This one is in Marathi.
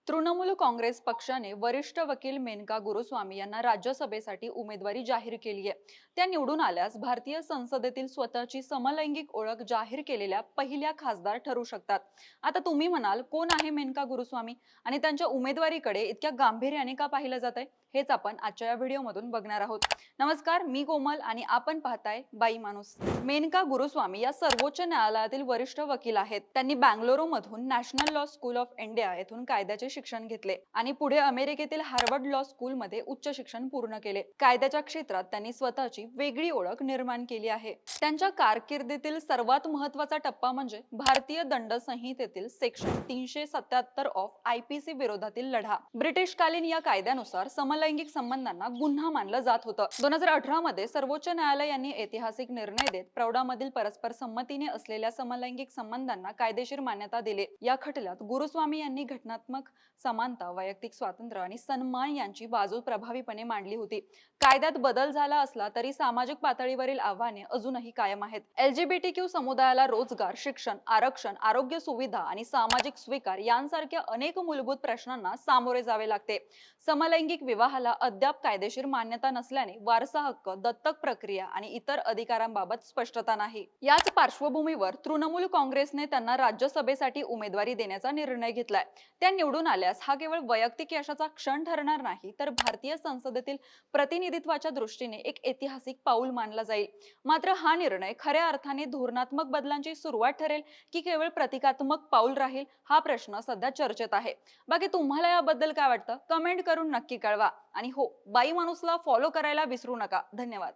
तृणमूल काँग्रेस पक्षाने वरिष्ठ वकील मेनका गुरुस्वामी यांना राज्यसभेसाठी उमेदवारी जाहीर केली आहे. त्या निवडून आल्यास भारतीय संसदेतील स्वतःची समलैंगिक ओळख जाहीर केलेल्या पहिल्या खासदार ठरू शकतात. आता तुम्ही म्हणाल, कोण आहे मेनका गुरुस्वामी आणि त्यांच्या उमेदवारीकडे इतक्या गांभीर्याने का पाहिलं जात आहे? हेच आपण आजच्या या व्हिडिओमधून बघणार आहोत. नमस्कार, मी कोमल आणि आपण पाहताय बाई माणूस. मेनका गुरुस्वामी या सर्वोच्च न्यायालयातील वरिष्ठ वकील आहेत. त्यांनी बँगलोरू मधून national law school of India येथून कायद्याचे शिक्षण घेतले आणि पुढे अमेरिकेतील हार्वर्ड लॉ स्कूल मध्ये उच्च शिक्षण पूर्ण केले. कायद्याच्या क्षेत्रात त्यांनी स्वतःची वेगळी ओळख निर्माण केली आहे. त्यांच्या कारकिर्दीतील सर्वात महत्त्वाचा टप्पा म्हणजे भारतीय दंड संहितेतील सेक्शन 377 ऑफ आयपीसी विरोधातील लढा. ब्रिटिशकालीन या कायद्यानुसार समलैंगिक संबंधांना गुन्हा मानलं जात होतं. 2018 मध्ये सर्वोच्च न्यायालय यांनी ऐतिहासिक निर्णय देत प्रौढामधील परस्पर संमतीने असलेल्या समलैंगिक संबंधांना कायदेशीर मान्यता दिली. या खटल्यात गुरुस्वामी यांनी घटनात्मक समानता, वैयक्तिक स्वातंत्र्य आणि सन्मान यांची बाजू प्रभावीपणे मांडली होती. कायद्यात बदल झाला असला तरी सामाजिक पातळीवरील आव्हाने अजूनही कायम आहेत. एलजीबीटीक्यू समुदायाला रोजगार, शिक्षण, आरक्षण, आरोग्य सुविधा आणि सामाजिक स्वीकार यांसारख्या अनेक मूलभूत प्रश्नांना सामोरे जावे लागते. समलैंगिक विवाहाला अद्याप कायदेशीर मान्यता नसल्याने वारसा हक्क, दत्तक प्रक्रिया आणि इतर अधिकारांबाबत स्पष्टता नाही. याच पार्श्वभूमीवर तृणमूल काँग्रेसने त्यांना राज्यसभेसाठी उमेदवारी देण्याचा निर्णय घेतलाय. त्या निवडून आल्यास हा केवळ वैयक्तिक यशाचा क्षण ठरणार नाही, तर भारतीय संसदेतील प्रतिनिधित्वाच्या दृष्टीने एक ऐतिहासिक पाऊल मानला जाईल. मात्र हा निर्णय खऱ्या अर्थाने धोरणात्मक बदलांची सुरुवात ठरेल की केवळ प्रतिकात्मक पाऊल राहील, हा प्रश्न सध्या चर्चेत आहे. बाकी तुम्हाला याबद्दल काय वाटतं? कमेंट करून नक्की कळवा. आणि हो, बाई माणूसला फॉलो करायला विसरू नका. धन्यवाद.